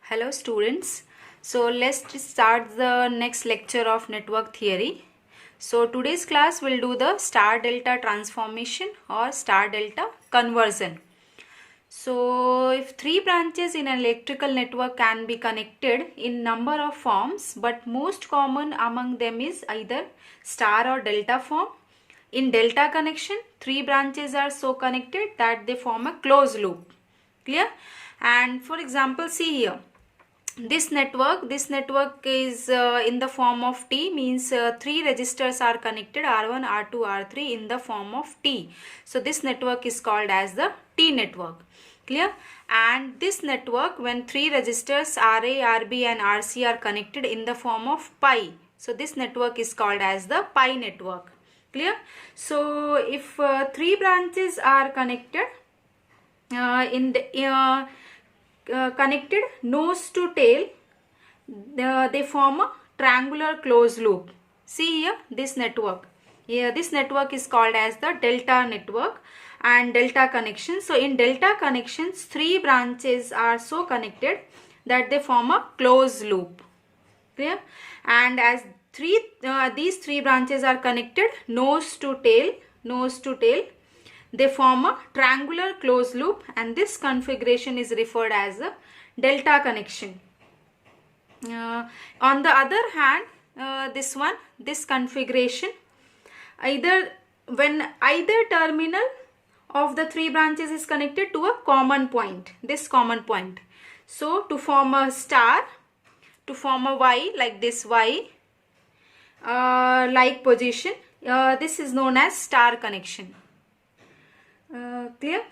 Hello students. So let's start the next lecture of network theory. So today's class will do the star delta transformation or star delta conversion. So if three branches in an electrical network can be connected in number of forms, but most common among them is either star or delta form. In delta connection, three branches are so connected that they form a closed loop. Clear? And for example, see here. This network is in the form of T, means three resistors are connected R1, R2, R3 in the form of T. So this network is called as the T network. Clear? And this network, when three resistors RA, RB and RC are connected in the form of pi, so this network is called as the pi network. Clear? So if three branches are connected connected nose to tail, they form a triangular closed loop. See here, this network. Here, this network is called as the delta network and delta connection. So in delta connections, three branches are so connected that they form a closed loop. Clear? And as these three branches are connected nose to tail, they form a triangular closed loop, and this configuration is referred as a delta connection. On the other hand, this configuration, when either terminal of the three branches is connected to a common point, this common point. So to form a star, to form a Y, like this Y, like position, this is known as star connection. Clear?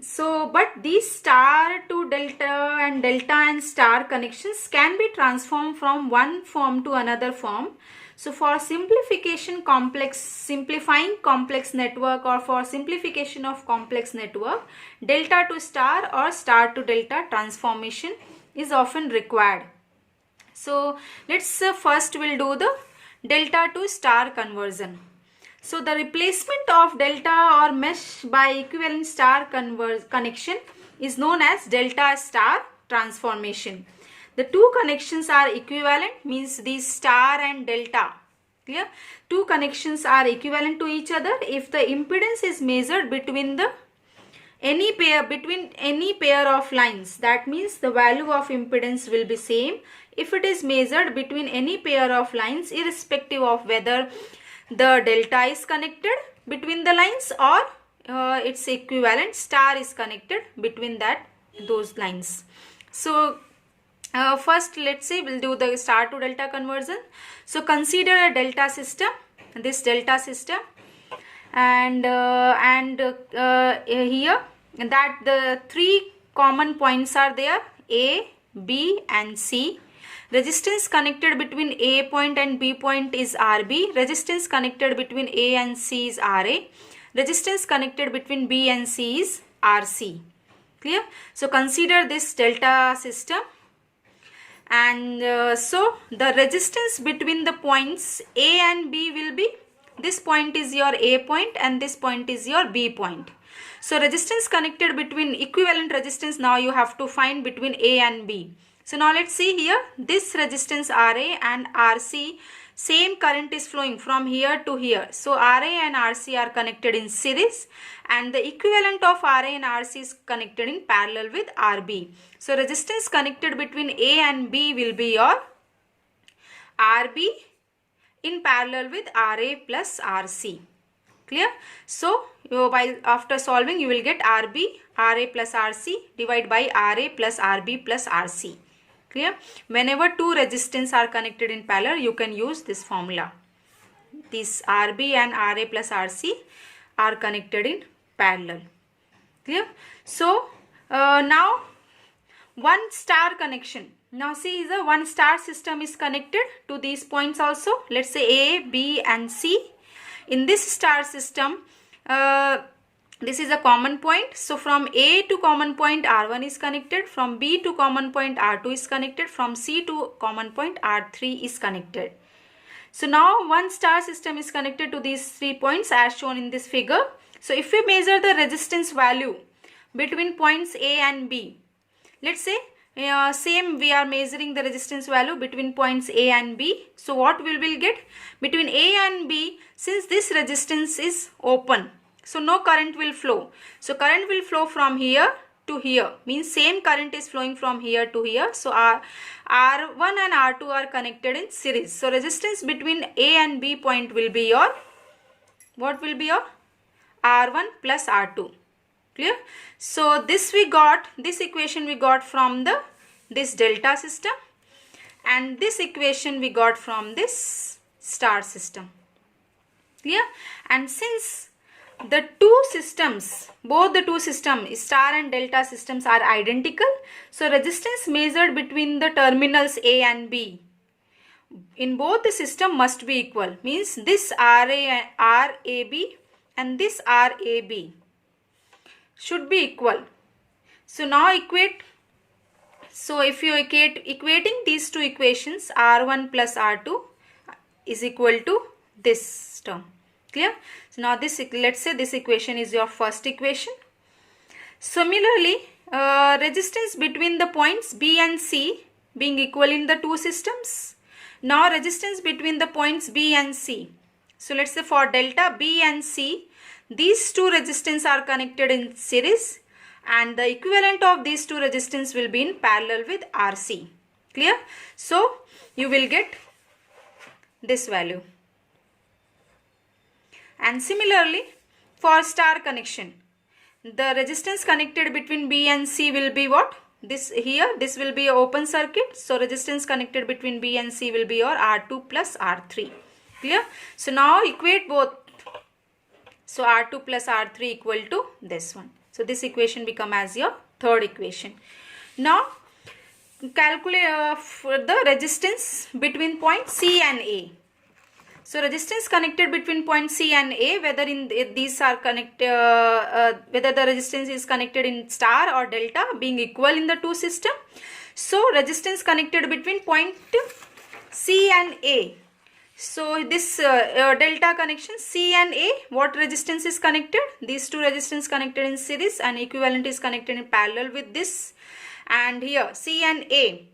So but these star to delta and star connections can be transformed from one form to another form. So for simplifying complex network, or for simplification of complex network, delta to star or star to delta transformation is often required. So let's first we'll do the delta to star conversion. So the replacement of delta or mesh by equivalent star connection is known as delta star transformation. The two connections are equivalent, means these star and delta. Clear? Two connections are equivalent to each other if the impedance is measured between any pair of lines. That means the value of impedance will be same if it is measured between any pair of lines, irrespective of whether the delta is connected between the lines or its equivalent star is connected between those lines. So first let's say we'll do the star to delta conversion. So consider a delta system, this delta system, and here that the three common points are there, A, B and C. Resistance connected between A point and B point is RB. Resistance connected between A and C is RA. Resistance connected between B and C is RC. Clear? So consider this delta system, and so the resistance between the points A and B will be, this point is your A point and this point is your B point. So resistance connected between, equivalent resistance now you have to find between A and B. So now let's see here, this resistance RA and RC, same current is flowing from here to here. So RA and RC are connected in series, and the equivalent of RA and RC is connected in parallel with RB. So resistance connected between A and B will be your RB in parallel with RA plus RC. Clear? So after solving you will get RB, RA plus RC divided by RA plus RB plus RC. Clear? Whenever two resistance are connected in parallel, you can use this formula. This RB and RA plus RC are connected in parallel. Clear? So now one star connection. Now see, the one star system is connected to these points also. Let's say A, B and C. In this star system, this is a common point. So from A to common point R1 is connected, from B to common point R2 is connected, from C to common point R3 is connected. So now one star system is connected to these 3 points as shown in this figure. So if we measure the resistance value between points A and B, let's say same we are measuring the resistance value between points A and B. So what we will get between A and B, since this resistance is open, so no current will flow. So current will flow from here to here, means same current is flowing from here to here. So R1 and R2 are connected in series. So resistance between A and B point will be your, what will be your R1 plus R2. Clear? So this we got, this equation we got from this delta system, and this equation we got from this star system. Clear? And since the two systems, both the two systems, star and delta systems, are identical, so resistance measured between the terminals A and B in both the system must be equal. Means this RAB and this RAB should be equal. So now equate. So if you equating these two equations, R1 plus R2 is equal to this term. Clear? So now this, let's say this equation is your first equation. Similarly, resistance between the points B and C being equal in the two systems. Now resistance between the points B and C. So let's say for delta B and C, these two resistance are connected in series, and the equivalent of these two resistance will be in parallel with RC. Clear? So you will get this value. And similarly for star connection, the resistance connected between B and C will be what? This here, this will be an open circuit. So resistance connected between B and C will be your R2 plus R3. Clear? So now equate both. So R2 plus R3 equal to this one. So this equation become as your third equation. Now calculate for the resistance between point C and A. So resistance connected between point C and A, whether in these are connected, whether the resistance is connected in star or delta being equal in the two system. So resistance connected between point C and A. So this delta connection C and A, what resistance is connected? These two resistance connected in series, and equivalent is connected in parallel with this. And here C and A,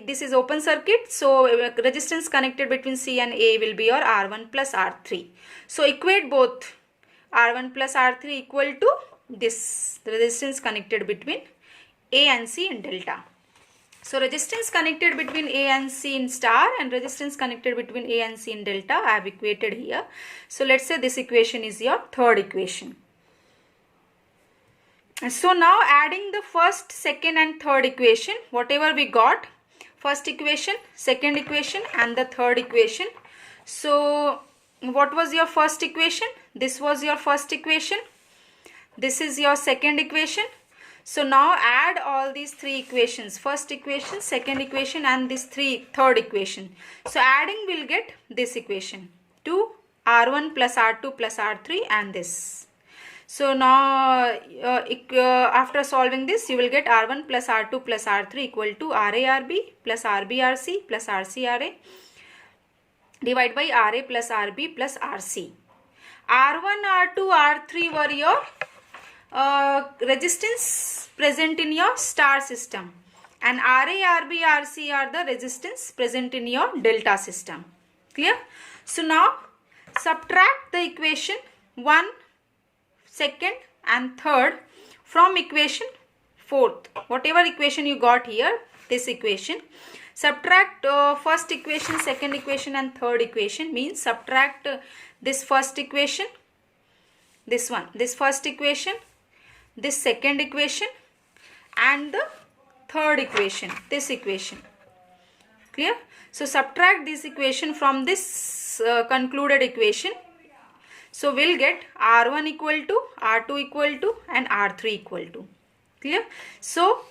this is open circuit, so resistance connected between C and A will be your R1 plus R3. So equate both. R1 plus R3 equal to this, the resistance connected between A and C in delta. So resistance connected between A and C in star and resistance connected between A and C in delta I have equated here. So let's say this equation is your third equation. So now adding the first, second and third equation, whatever we got, first equation, second equation and the third equation. So what was your first equation? This was your first equation. This is your second equation. So now add all these three equations, first equation, second equation and this third equation. So adding will get this equation, 2 R1 plus R2 plus R3 and this. So now after solving this, you will get R1 plus R2 plus R3 equal to RA-RB plus RB-RC plus RC-RA divided by RA plus RB plus RC. R1, R2, R3 were your resistance present in your star system, and RA, RB, RC are the resistance present in your delta system. Clear? So now subtract the equation 1, second and third from equation fourth. Whatever equation you got here, this equation, subtract first equation, second equation and third equation, means subtract this first equation, this one, this first equation, this second equation and the third equation, this equation. Clear? So subtract this equation from this concluded equation. So we'll get R1 equal to, R2 equal to and R3 equal to. Clear? So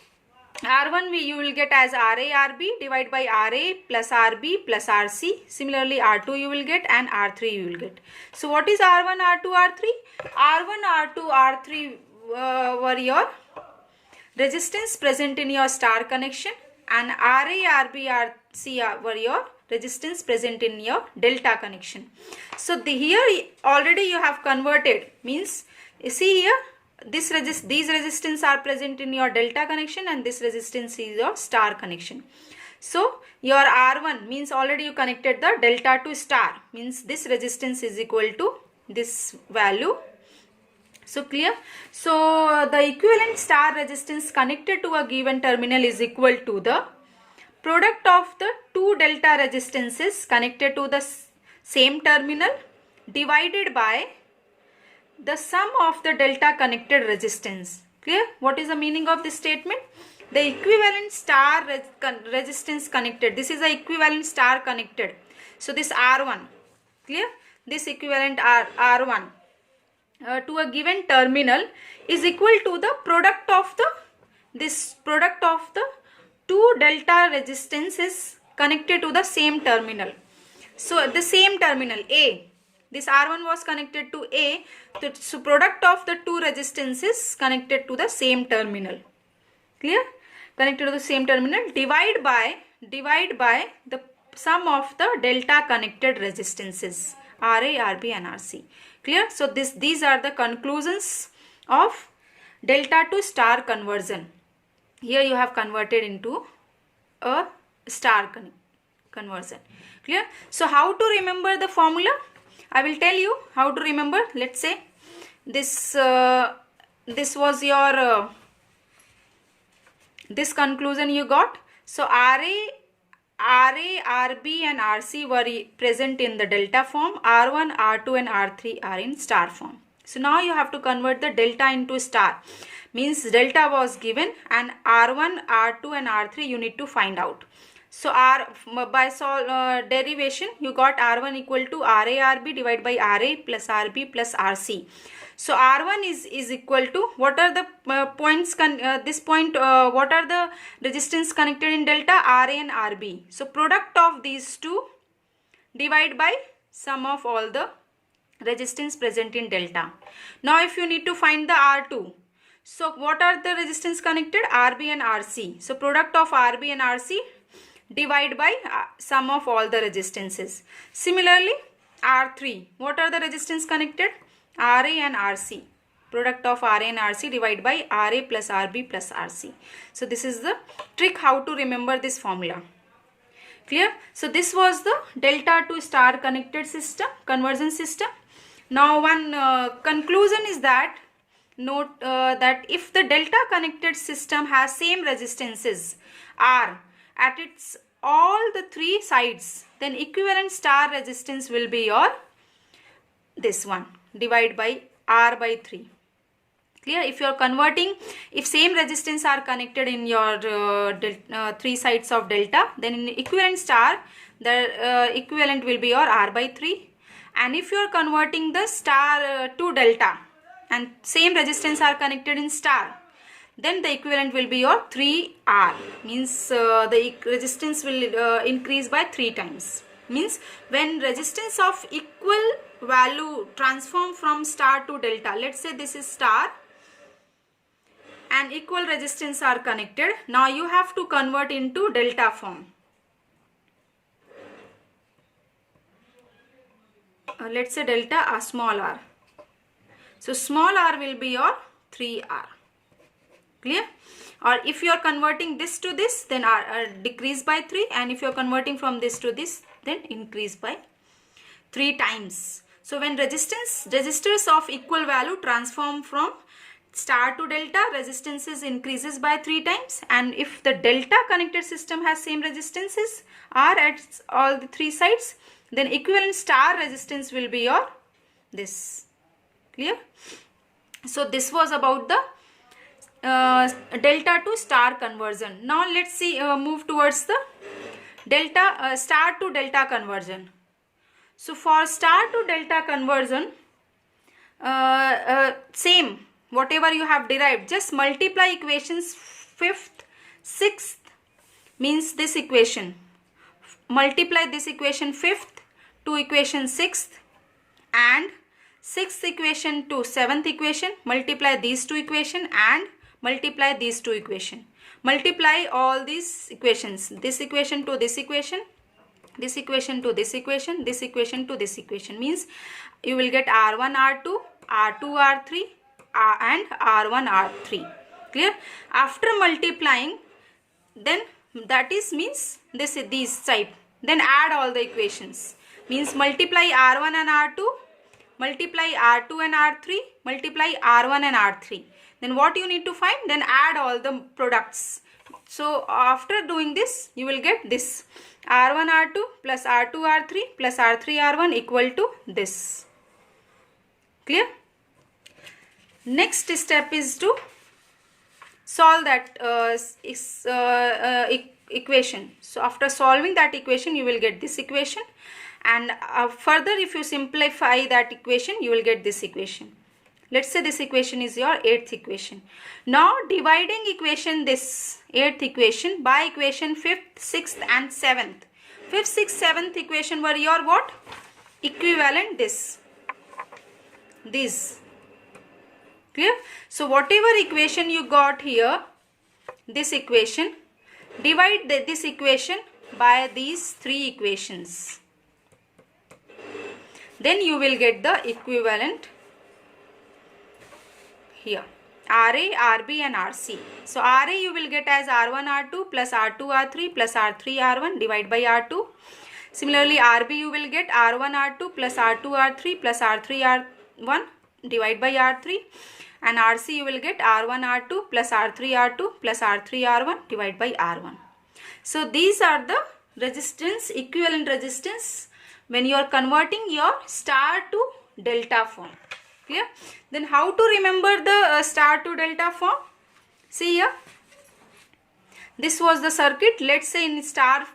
R1 you will get as RA-RB divided by RA plus RB plus RC. Similarly R2 you will get and R3 you will get. So what is R1, R2, R3? R1, R2, R3 were your resistance present in your star connection, and RA, RB, RC were your resistance present in your delta connection. So here already you have converted, means you see here these resistance are present in your delta connection and this resistance is your star connection. So your R1 means already you connected the delta to star, means this resistance is equal to this value. So clear? So the equivalent star resistance connected to a given terminal is equal to the product of the two delta resistances connected to the same terminal divided by the sum of the delta connected resistance. Clear? What is the meaning of this statement? The equivalent star resistance connected. This is the equivalent star connected. So this R1. Clear? This equivalent R1 to a given terminal is equal to the product of the two delta resistances connected to the same terminal. So the same terminal A. This R1 was connected to A. So product of the two resistances connected to the same terminal. Clear? Connected to the same terminal, divide by the sum of the delta connected resistances Ra, Rb and Rc. Clear? So these are the conclusions of delta to star conversion. Here you have converted into a star conversion. Clear? So how to remember the formula? I will tell you how to remember. Let's say this was your this conclusion you got. So Ra, Rb and Rc were present in the delta form. R1, R2 and R3 are in star form. So now you have to convert the delta into star. Means delta was given and R1, R2 and R3 you need to find out. So by derivation you got R1 equal to Ra, Rb divided by Ra plus Rb plus Rc. So R1 is equal to, what are the points, what are the resistance connected in delta? Ra and Rb. So product of these two divide by sum of all the resistance present in delta. Now if you need to find the R2. So what are the resistance connected? Rb and Rc. So product of Rb and Rc divide by sum of all the resistances. Similarly R3. What are the resistance connected? Ra and Rc. Product of Ra and Rc divided by Ra plus Rb plus Rc. So this is the trick how to remember this formula. Clear? So this was the delta to star connected system, conversion system. Now one conclusion is that, note that if the delta connected system has same resistances R at its all the three sides, then equivalent star resistance will be your this one, divide by R by 3. Clear? If you are converting, if same resistance are connected in your three sides of delta, then in equivalent star the equivalent will be your R by 3. And if you are converting the star to delta and same resistance are connected in star, then the equivalent will be your 3R. Means the resistance will increase by 3 times. Means when resistance of equal value transform from star to delta, let's say this is star and equal resistance are connected. Now you have to convert into delta form. Let's say delta small r. So small r will be your 3R. Clear? Or if you are converting this to this, then r decrease by 3, and if you are converting from this to this, then increase by 3 times. So when resistors of equal value transform from star to delta, resistances increases by 3 times, and if the delta connected system has same resistances R at all the 3 sides, then equivalent star resistance will be your this. Clear? So this was about the delta to star conversion. Now let's see move towards the delta star to delta conversion. So for star to delta conversion, same whatever you have derived, just multiply equations 5th, 6th, means this equation. Multiply this equation 5th to equation 6th and 6th equation to 7th equation. Multiply these two equation and multiply these two equation. Multiply all these equations. This equation to this equation, this equation to this equation, this equation to this equation. Means you will get R1, R2, R2, R3 and R1 R3. Clear? After multiplying, then that is means these type, then add all the equations, means multiply R1 and R2, multiply R2 and R3, multiply R1 and R3. Then what you need to find? Then add all the products. So after doing this, you will get this R1 R2 plus R2 R3 plus R3 R1 equal to this. Clear? Next step is to solve that equation. So after solving that equation, you will get this equation, and further if you simplify that equation, you will get this equation. Let's say this equation is your 8th equation. Now dividing equation, this 8th equation, by equation 5th, 6th and 7th. 5th, 6th, 7th equation were your what? Equivalent these. Clear? So whatever equation you got here, this equation, divide this equation by these 3 equations. Then you will get the equivalent here, RA, RB and RC. So RA you will get as R1 R2 plus R2 R3 plus R3 R1 divided by R2. Similarly RB you will get R1 R2 plus R2 R3 plus R3 R1 divided by R3, and RC you will get R1 R2 plus R3 R2 plus R3 R1 divided by R1. So these are the resistance, equivalent resistance when you are converting your star to delta form. Clear? Then how to remember the star to delta form? See here, this was the circuit. Let's say in star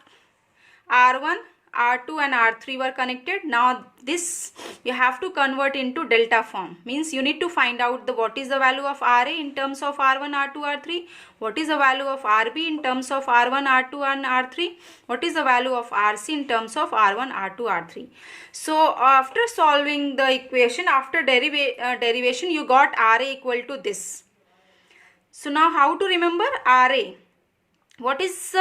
R1, R2 and R3 were connected. Now this you have to convert into delta form. Means you need to find out what is the value of RA in terms of R1, R2, R3. What is the value of RB in terms of R1, R2 and R3. What is the value of RC in terms of R1, R2, R3. So after solving the equation, after derivation, you got RA equal to this. So now how to remember RA? What is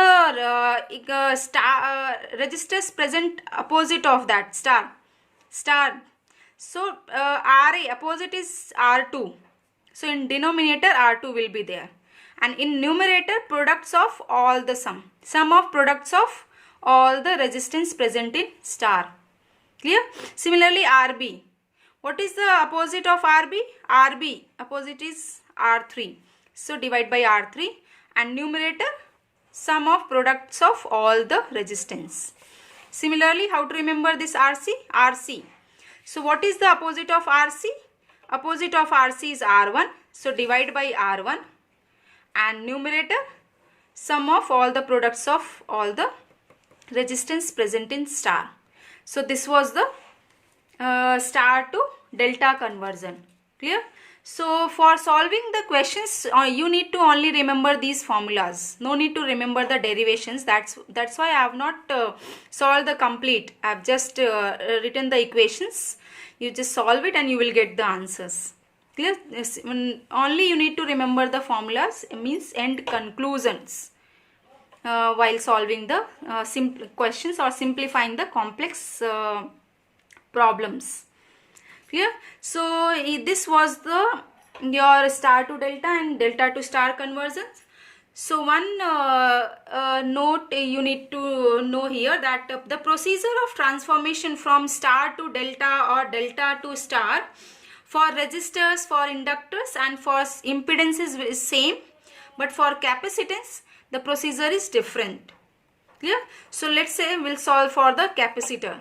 resistors present opposite of that? Star. So RA opposite is R2. So in denominator R2 will be there, and in numerator products of all the sum of products of all the resistance present in star. Clear? Similarly RB. What is the opposite of RB? RB opposite is R3. So divide by R3, and numerator sum of products of all the resistance. Similarly, how to remember this RC? RC. So what is the opposite of RC? Opposite of RC is R1. So divide by R1, and numerator sum of all the products of all the resistance present in star. So this was the star to delta conversion. Clear? So for solving the questions, you need to only remember these formulas. No need to remember the derivations. That's why I have not solved the complete. I have just written the equations. You just solve it and you will get the answers. Clear? Yes, only you need to remember the formulas, means and conclusions while solving the simple questions or simplifying the complex problems. Clear? So this was your star to delta and delta to star conversions. So one note you need to know here, that the procedure of transformation from star to delta or delta to star for resistors, for inductors and for impedances is same, but for capacitance the procedure is different. Clear? So let's say we'll solve for the capacitor.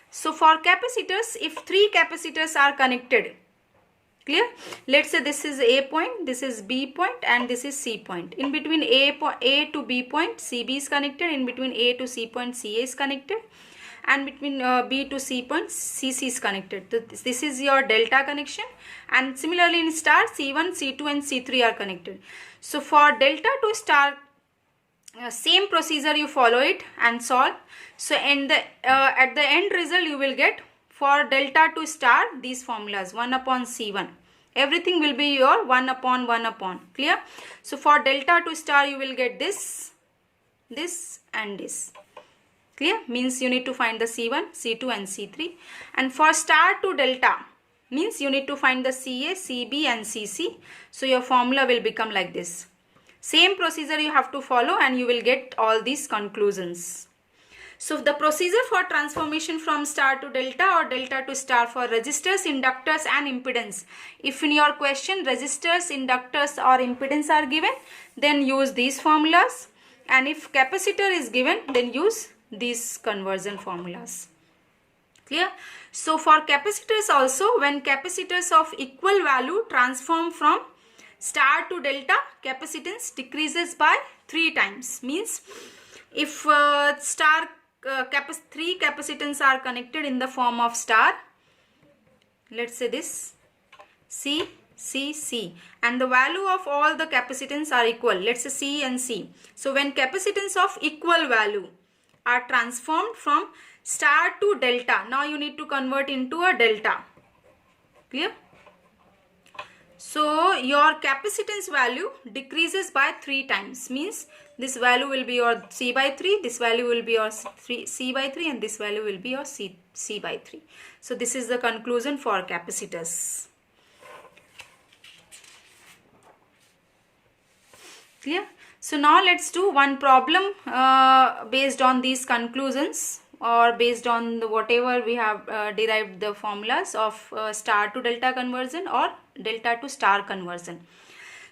So for capacitors, if 3 capacitors are connected, clear? Let's say this is A point, this is B point and this is C point. In between A to B point, CB is connected. In between A to C point, CA is connected. And between B to C point, CC is connected. So this is your delta connection. And similarly in star, C1, C2 and C3 are connected. So for delta to star, same procedure you follow it and solve. So in the at the end result you will get, for delta to star, these formulas 1 upon C1. Everything will be your 1 upon 1 upon. Clear? So for delta to star you will get this and this. Clear? Means you need to find the C1, C2 and C3. And for star to delta, means you need to find the CA, CB and CC. So your formula will become like this. Same procedure you have to follow and you will get all these conclusions. So the procedure for transformation from star to delta or delta to star for resistors, inductors and impedance. If in your question resistors, inductors or impedance are given, then use these formulas, and if capacitor is given, then use these conversion formulas. Clear? So for capacitors also, when capacitors of equal value transform from star to delta, capacitance decreases by 3 times. Means if three capacitance are connected in the form of star, let's say this C, C, C, and the value of all the capacitance are equal, let's say C and C. So when capacitance of equal value are transformed from star to delta, now you need to convert into a delta. Clear? So your capacitance value decreases by 3 times. Means this value will be your C by 3, this value will be your C by 3 and this value will be your C by 3. So this is the conclusion for capacitors. Clear? So now let's do one problem based on these conclusions, or based on the whatever we have derived the formulas of star to delta conversion or delta to star conversion.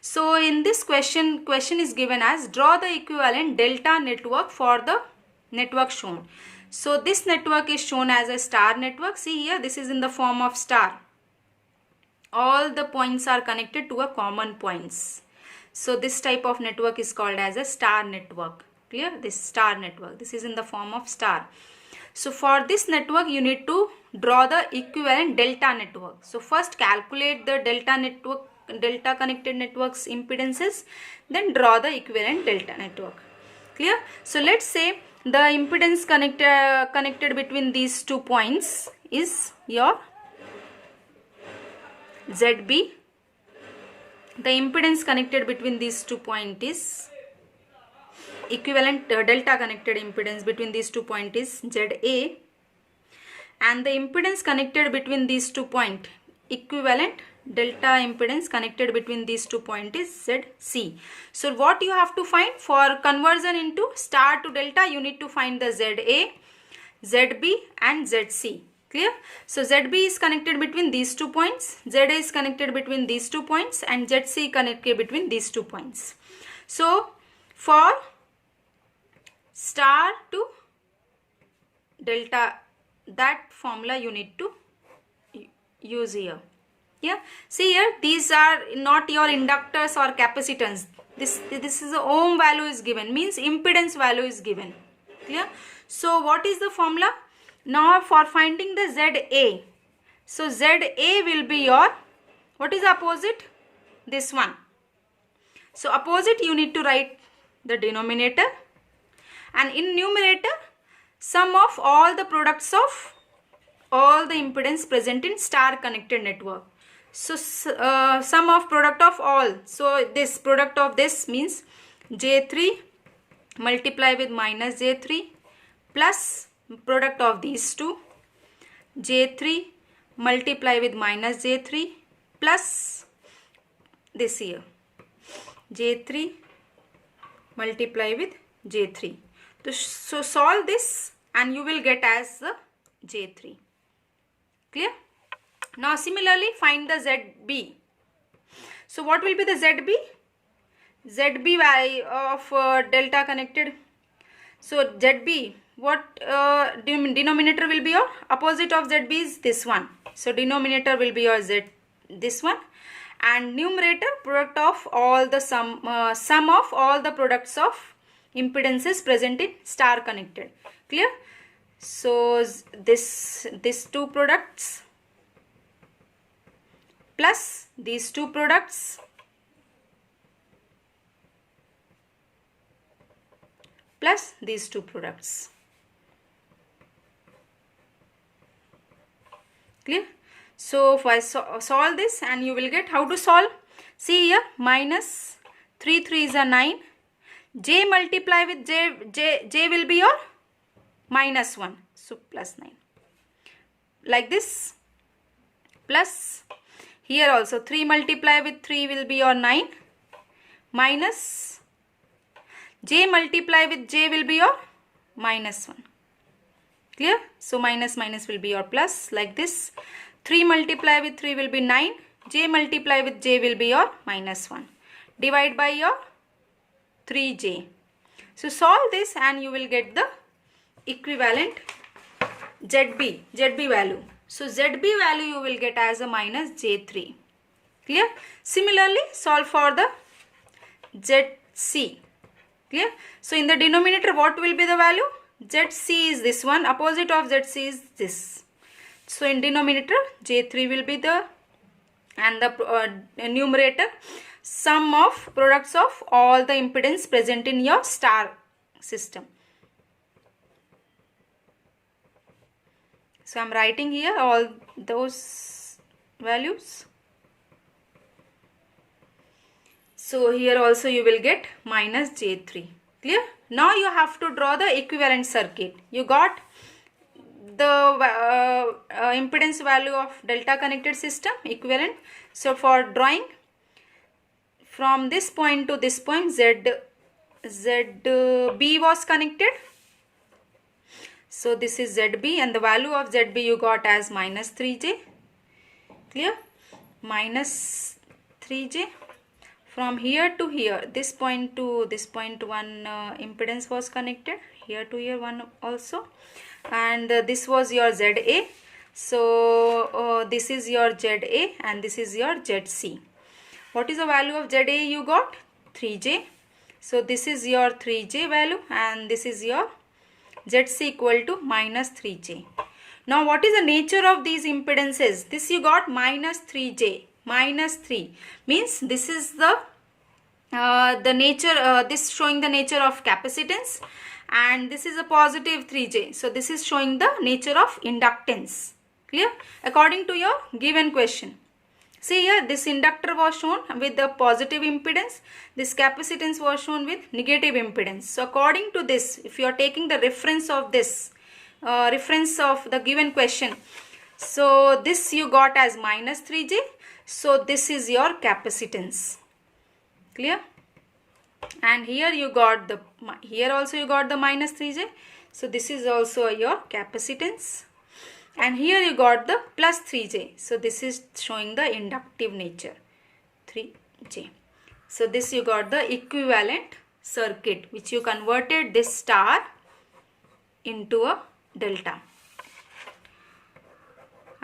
So in this question is given as draw the equivalent delta network for the network shown. So this network is shown as a star network. See here, this is in the form of star. All the points are connected to a common points. So this type of network is called as a star network. Clear? This star network, this is in the form of star. So for this network you need to draw the equivalent delta network. So first calculate the delta connected networks impedances, then draw the equivalent delta network. Clear? So let's say the impedance connected between these 2 points is your ZB. The impedance connected between these 2 points is equivalent delta connected impedance between these 2 points is ZA, and the impedance connected between these 2 points, equivalent delta impedance connected between these 2 points is ZC. So what you have to find for conversion into star to delta, you need to find the ZA, ZB and ZC. Clear? So ZB is connected between these 2 points, ZA is connected between these 2 points and ZC connected between these 2 points. So for star to delta, that formula you need to use here. Yeah, see here, these are not your inductors or capacitance. This is the ohm value is given, means impedance value is given. Clear? So what is the formula? Now for finding the ZA, so ZA will be your, what is opposite? This one. So opposite you need to write the denominator, and in numerator sum of all the products of all the impedance present in star connected network. So sum of product of all, so this product of this means J3 multiply with minus J3 plus product of these two, J3 multiply with minus J3 plus this here, J3 multiply with J3. So solve this and you will get as the J3. Clear? Now similarly find the ZB. So what will be the ZB? ZB value of delta connected. So ZB, what denominator will be your? Opposite of ZB is this one. So denominator will be your Z, this one, and numerator product of all the sum of all the products of impedances present in star connected. Clear? So this 2 products plus these 2 products plus these 2 products. Clear? So if I solve this, and you will get how to solve. See here, minus 3 3s are 9. J multiply with J will be your minus 1. So plus 9. Like this. plus here also 3 multiply with 3 will be your 9 minus j multiply with j will be your minus 1. Clear? So minus minus will be your plus, like this. 3 multiply with 3 will be 9. J multiply with j will be your minus 1. Divide by your 3j. So solve this and you will get the equivalent ZB value. So ZB value you will get as a minus J3. Clear? Similarly, solve for the ZC. Clear? So in the denominator, what will be the value? ZC is this one. Opposite of ZC is this. So in denominator, J3 will be the, and the numerator, sum of products of all the impedance present in your star system. So I am writing here all those values. So here also you will get minus J3. Clear? Now you have to draw the equivalent circuit. You got the impedance value of delta connected system equivalent. So for drawing from this point to this point, ZB was connected. So this is ZB and the value of ZB you got as minus 3j. Clear? Minus 3j. From here to here, this point to this point, one impedance was connected. Here to here one also. And this was your ZA. So this is your ZA and this is your ZC. What is the value of ZA you got? 3j. So this is your 3j value and this is your ZC equal to minus 3j. Now what is the nature of these impedances? This you got minus 3j. Minus 3 means this is the nature, this showing the nature of capacitance, and this is a positive 3j. So this is showing the nature of inductance. Clear? According to your given question. See here, this inductor was shown with the positive impedance. This capacitance was shown with negative impedance. So according to this, if you are taking the reference of this, reference of the given question, so this you got as minus 3j. So this is your capacitance. Clear? And here you got the, here also you got the minus 3j. So this is also your capacitance. And here you got the plus 3j. So this is showing the inductive nature, 3j. So this you got the equivalent circuit which you converted this star into a delta.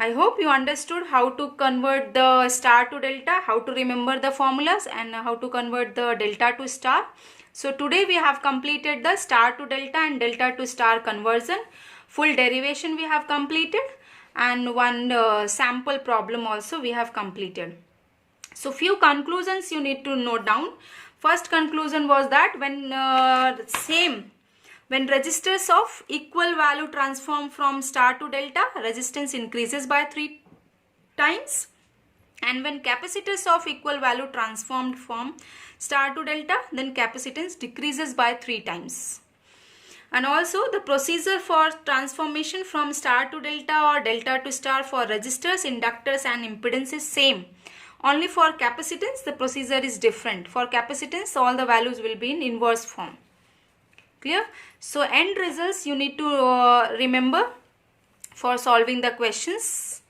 I hope you understood how to convert the star to delta, how to remember the formulas, and how to convert the delta to star. So today we have completed the star to delta and delta to star conversion. Full derivation we have completed, and one sample problem also we have completed. So few conclusions you need to note down. First conclusion was that when resistors of equal value transform from star to delta, resistance increases by 3 times. And when capacitors of equal value transformed from star to delta, then capacitance decreases by 3 times. And also the procedure for transformation from star to delta or delta to star for resistors, inductors and impedance is same. Only for capacitance the procedure is different. For capacitance all the values will be in inverse form. Clear? So end results you need to remember for solving the questions.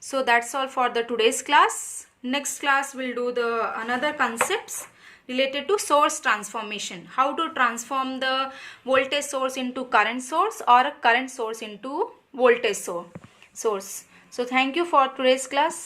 So that's all for the today's class. Next class we'll do the another concepts related to source transformation. How to transform the voltage source into current source or a current source into voltage source. So thank you for today's class.